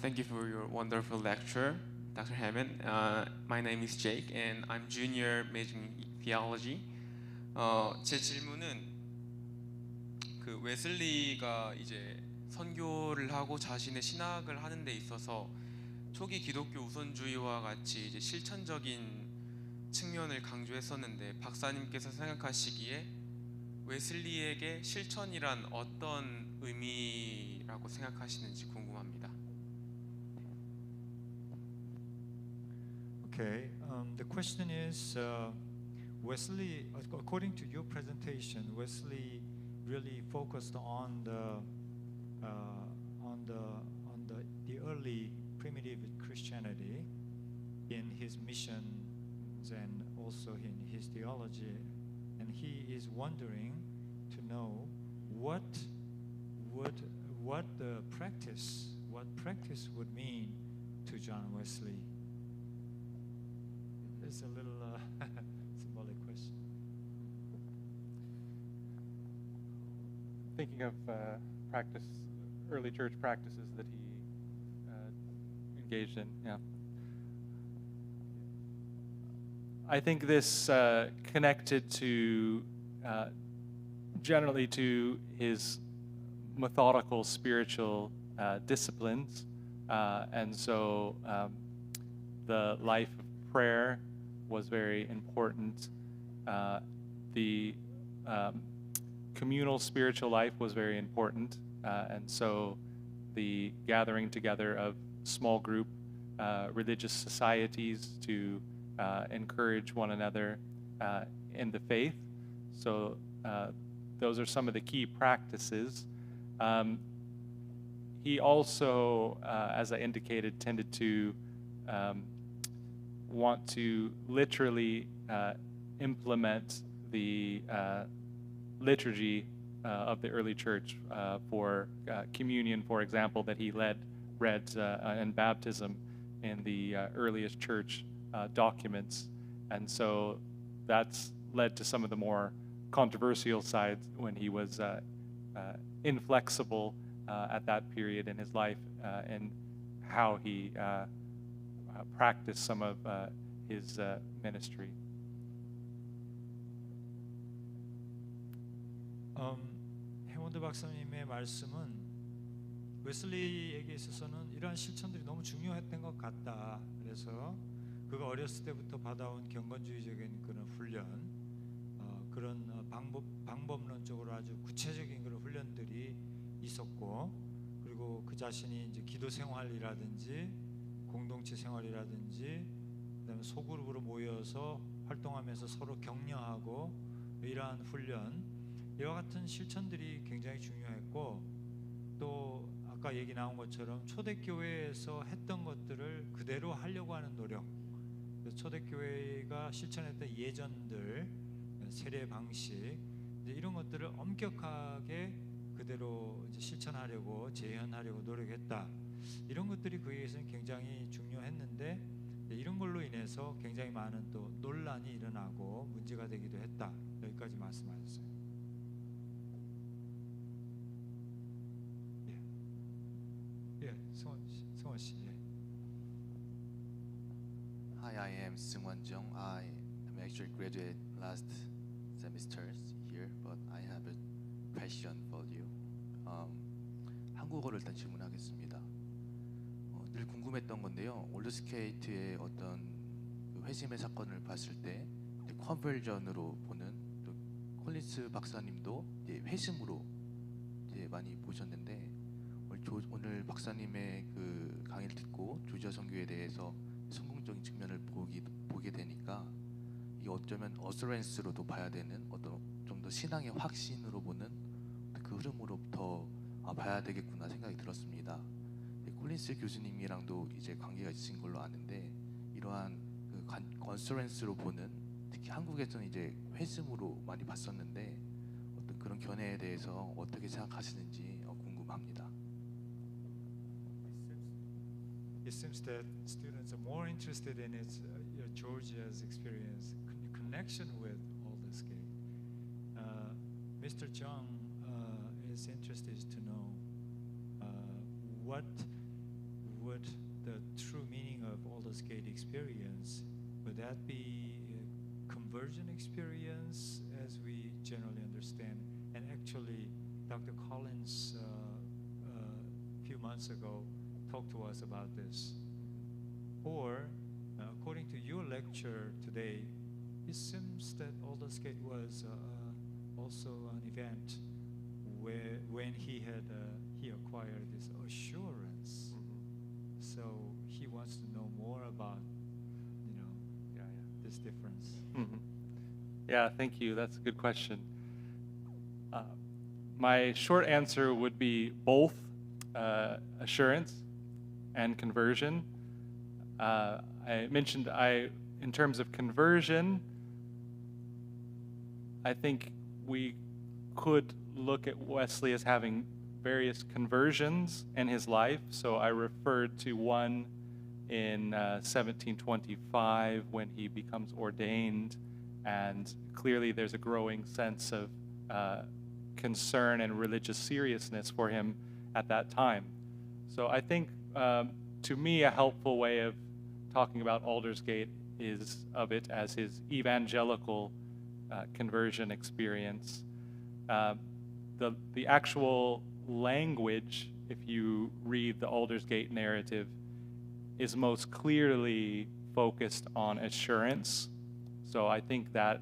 Thank you for your wonderful lecture, Dr. Hammond. My name is Jake, and I'm junior majoring in theology. 제 질문은 그 웨슬리가 이제 선교를 하고 자신의 신학을 하는 데 있어서 초기 기독교 우선주의와 같이 이제 실천적인 측면을 강조했었는데 박사님께서 생각하시기에 웨슬리에게 실천이란 어떤 의미라고 생각하시는지 궁금합니다. Okay, the question is, Wesley, according to your presentation, Wesley really focused on the early primitive Christianity in his missions and also in his theology, and he is wondering to know what practice would mean to John Wesley. It's a little symbolic question. Thinking of early church practices that he engaged in. Yeah, I think this connected to generally to his methodical spiritual disciplines, and so the life of prayer was very important. The communal spiritual life was very important, and so the gathering together of small group religious societies to encourage one another in the faith. So those are some of the key practices. He also, as I indicated, tended to want to literally implement the liturgy of the early church for communion, for example, that he read in baptism in the earliest church documents. And so that's led to some of the more controversial sides when he was inflexible at that period in his life and how he practiced some of his ministry. 해몬드 박사님의 말씀은 웨슬리에게 있어서는 이러한 실천들이 너무 중요했던 것 같다. 그래서 그가 어렸을 때부터 받아온 경건주의적인 그런 훈련, 그런 방법론적으로 아주 구체적인 그런 훈련들이 있었고, 그리고 그 자신이 이제 기도 생활이라든지 공동체 생활이라든지 그다음에 소그룹으로 모여서 활동하면서 서로 격려하고 이러한 훈련, 이와 같은 실천들이 굉장히 중요했고, 또 아까 얘기 나온 것처럼 초대교회에서 했던 것들을 그대로 하려고 하는 노력, 초대교회가 실천했던 예전들, 세례 방식, 이런 것들을 엄격하게 그대로 이제 실천하려고 재현하려고 노력했다. 이런 것들이 그에게서는 굉장히 중요했는데, 이런 걸로 인해서 굉장히 많은 또 논란이 일어나고 문제가 되기도 했다. 여기까지 말씀하셨어요. 예, 승원 씨. 예. Hi, I am Seung-won Jung. I am actually graduate last semesters here, but I have a question for you. 한국어를 일단 질문하겠습니다. 늘 궁금했던 건데요. 올드스케이트의 어떤 그 회심의 사건을 봤을 때 컨버전으로 보는, 또 콜린스 박사님도 이제 회심으로 이제 많이 보셨는데, 오늘 박사님의 그 강의를 듣고 조지아 선교에 대해서 성공적인 측면을 보게 되니까 이게 어쩌면 어서렌스로도 봐야 되는 어떤 좀 더 신앙의 확신으로 보는 그 흐름으로부터 봐야 되겠구나 생각이 들었습니다. 콜린스 교수님이랑도 이제 관계가 있으신 걸로 아는데, 이러한 그 어서렌스로 보는, 특히 한국에서는 이제 회심으로 많이 봤었는데 어떤 그런 견해에 대해서 어떻게 생각하시는지 궁금합니다. It seems that students are more interested in Georgia's experience in connection with Aldersgate. Mr. Jung is interested to know what Gate experience, would that be a conversion experience as we generally understand? And actually, Dr. Collins a few months ago talked to us about this. Or, according to your lecture today, it seems that Aldous Gate was also an event where when he acquired this assurance. So he wants to know more about, this difference. Mhm. Yeah, thank you. That's a good question. My short answer would be both assurance and conversion. I mentioned in terms of conversion, I think we could look at Wesley as having various conversions in his life. So I referred to one in 1725 when he becomes ordained, and clearly there's a growing sense of concern and religious seriousness for him at that time. So I think, to me, a helpful way of talking about Aldersgate is of it as his evangelical conversion experience. The actual language, if you read the Aldersgate narrative, is most clearly focused on assurance. So I think that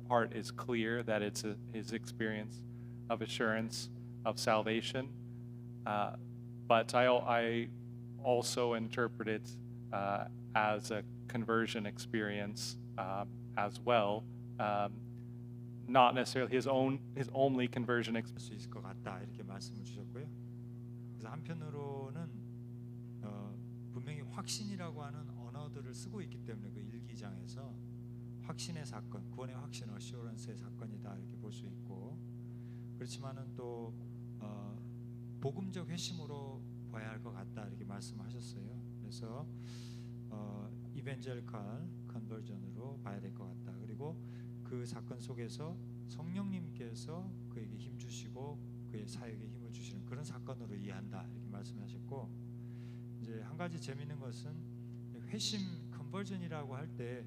part is clear, that it's his experience of assurance of salvation. But I also interpret it as a conversion experience as well. Not necessarily his only conversion experience. 수 있을 것 같다 이렇게 말씀을 주셨고요. 그래서 한편으로는 분명히 확신이라고 하는 언어들을 쓰고 있기 때문에 그 일기장에서 확신의 사건, 구원의 확신, 어시오런스의 사건이다 이렇게 볼 수 있고, 그렇지만은 또 복음적 회심으로 봐야 할 것 같다 이렇게 말씀하셨어요. 그래서 이벤젤칼 컨버전으로 봐야 될 것 같다. 그리고 그 사건 속에서 성령님께서 그에게 힘 주시고 그의 사역에 힘을 주시는 그런 사건으로 이해한다 이렇게 말씀하셨고, 이제 한 가지 재미있는 것은 회심 컨버전이라고 할 때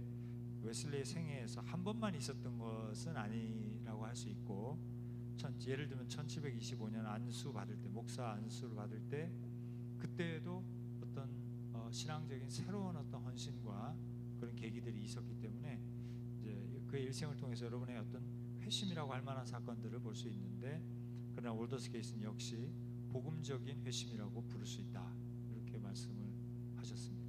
웨슬리의 생애에서 한 번만 있었던 것은 아니라고 할 수 있고, 예를 들면 1725년 안수 받을 때, 목사 안수를 받을 때 그때에도 어떤 신앙적인 새로운 어떤 헌신과 그런 계기들이 있었기 때문에 이제 그의 일생을 통해서 여러분의 어떤 회심이라고 할 만한 사건들을 볼 수 있는데, 그러나 올더스게이트는 역시 복음적인 회심이라고 부를 수 있다 이렇게 말씀을 하셨습니다.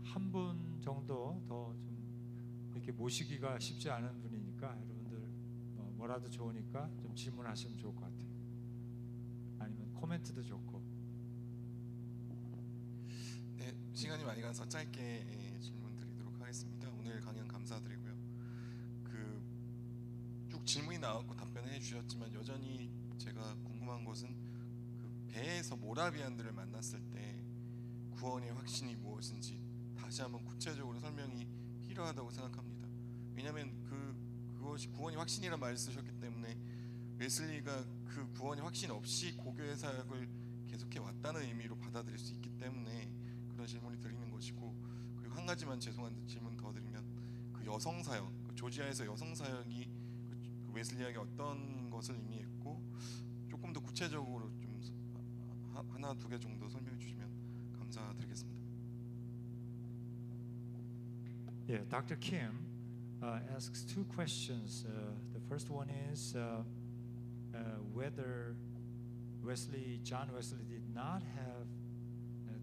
한 분 정도 더 좀 이렇게 모시기가 쉽지 않은 분이니까 여러분들 뭐라도 좋으니까 좀 질문하시면 좋을 것 같아요. 아니면 코멘트도 좋고. 네, 시간이 많이 가서 짧게 질문 드리도록 하겠습니다. 오늘 강연 감사드리고요. 쭉 질문이 나왔고 답변을 해주셨지만 여전히 제가 궁금한 것은 그 배에서 모라비안들을 만났을 때 구원의 확신이 무엇인지 다시 한번 구체적으로 설명이 필요하다고 생각합니다. 왜냐하면 그것이 구원의 확신이라는 말을 쓰셨기 때문에 웨슬리가 그 구원의 확신 없이 고교의 사역을 계속해 왔다는 의미로 받아들일 수 있기 때문에 그런 질문을 드리는 것이고, 그리고 한 가지만 죄송한데 질문 더 드리면 그 여성 사역, 조지아에서 여성 사역이 그 웨슬리에게 어떤 것을 의미했고 조금 더 구체적으로 좀 하나 두 개 정도 설명해 주시면 감사드리겠습니다. Yeah, Dr. Kim asks two questions. The first one is whether John Wesley did not have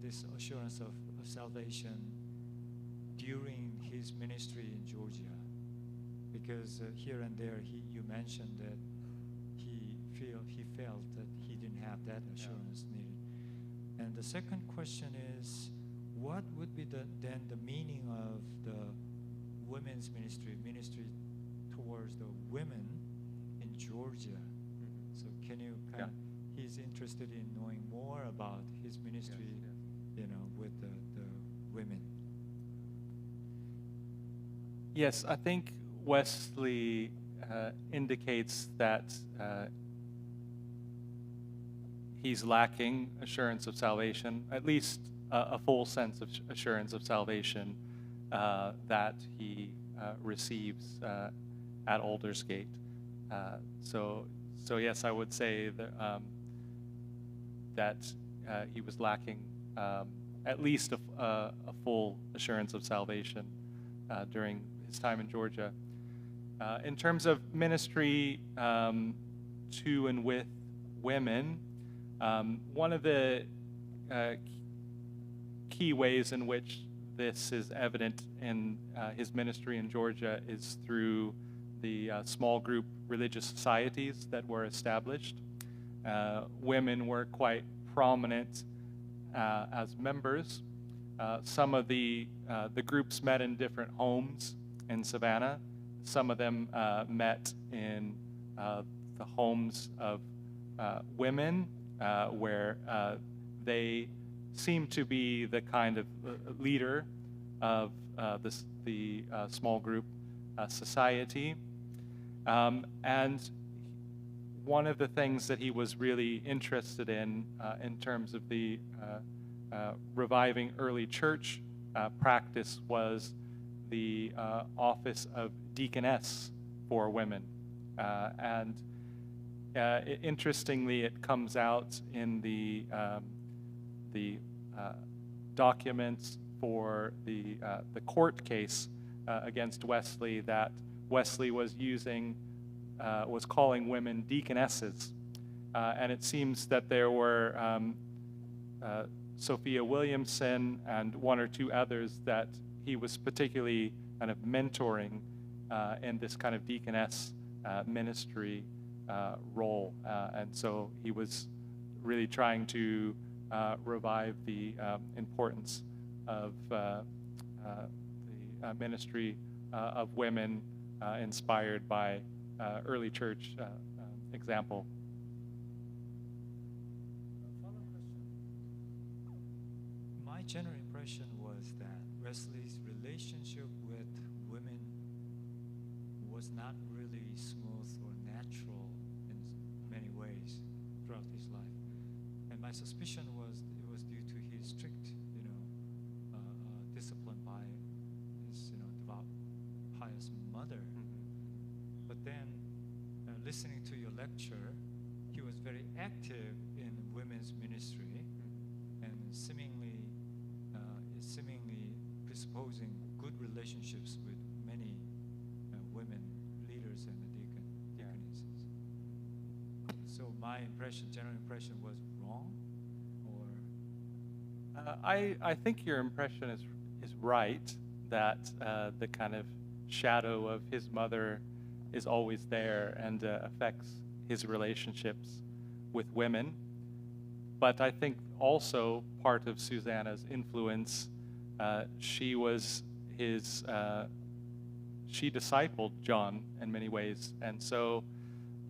this assurance of salvation during his ministry in Georgia, because here and there you mentioned that he felt that he didn't have that assurance needed. And the second question is, what would be then the meaning of the women's ministry towards the women in Georgia? So can you he's interested in knowing more about his ministry, with the women. Yes, I think Wesley indicates that he's lacking assurance of salvation, at least a full sense of assurance of salvation that he receives at Aldersgate. So yes, I would say that he was lacking at least a full assurance of salvation during his time in Georgia. In terms of ministry to and with women, one of the key ways in which this is evident in his ministry in Georgia is through the small group religious societies that were established. Women were quite prominent as members. Some of the groups met in different homes in Savannah. Some of them met in the homes of women where they seemed to be the kind of leader of the small group society. And one of the things that he was really interested in terms of the reviving early church practice was the office of deaconess for women. And interestingly, it comes out in the documents for the court case against Wesley that Wesley was calling women deaconesses, and it seems that there were Sophia Williamson and one or two others that he was particularly kind of mentoring in this kind of deaconess ministry role, and so he was really trying to revive the importance of the ministry of women inspired by early church example. My general impression was that Wesley's relationship with women was not really smooth or natural in many ways throughout his life, and my suspicion was it was due to his strict, discipline by his, devout, pious mother. But then, listening to your lecture, he was very active in women's ministry, and seemingly presupposing good relationships with many women leaders and deaconesses. So my general impression was wrong, or I think your impression is right, that the kind of shadow of his mother is always there and affects his relationships with women. But I think also part of Susanna's influence, she discipled John in many ways. And so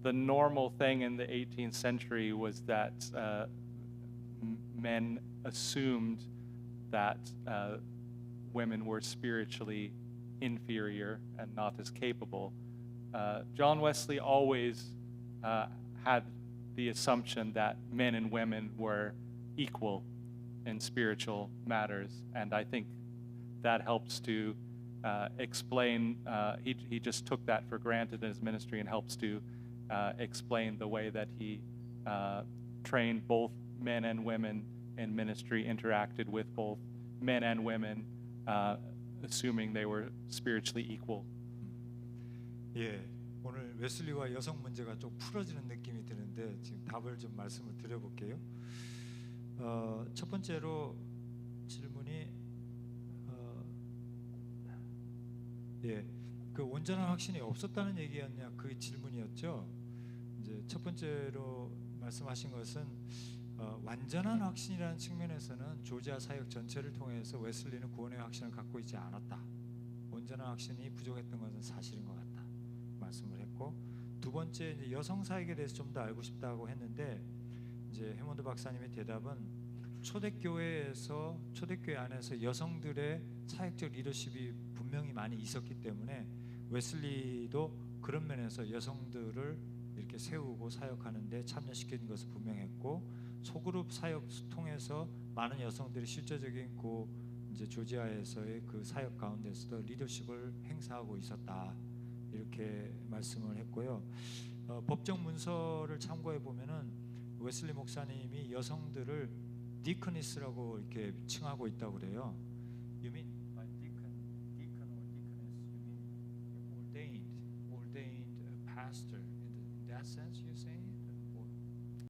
the normal thing in the 18th century was that men assumed that women were spiritually inferior and not as capable. John Wesley always had the assumption that men and women were equal in spiritual matters, and I think that helps to explain, he just took that for granted in his ministry and helps to explain the way that he trained both men and women in ministry, interacted with both men and women, assuming they were spiritually equal. 예, 오늘 웨슬리와 여성 문제가 좀 풀어지는 느낌이 드는데 지금 답을 좀 말씀을 드려볼게요. 첫 번째로 질문이 그 온전한 확신이 없었다는 얘기였냐, 그 질문이었죠. 이제 첫 번째로 말씀하신 것은 완전한 확신이라는 측면에서는 조지아 사역 전체를 통해서 웨슬리는 구원의 확신을 갖고 있지 않았다. 온전한 확신이 부족했던 것은 사실인 것 같다 말씀을 했고, 두 번째 이제 여성 사역에 대해서 좀 더 알고 싶다고 했는데, 이제 해몬드 박사님의 대답은 초대교회 안에서 여성들의 사역적 리더십이 분명히 많이 있었기 때문에 웨슬리도 그런 면에서 여성들을 이렇게 세우고 사역하는데 참여시킨 것은 분명했고, 소그룹 사역 통해서 많은 여성들이 실제적인 이제 조지아에서의 그 사역 가운데서도 리더십을 행사하고 있었다 이렇게 말씀을 했고요. 법정 문서를 참고해 보면은 웨슬리 목사님이 여성들을 디커니스라고 이렇게 칭하고 있다고 그래요. You mean by deacon or deaconess? You mean ordained pastor in that sense? You saying?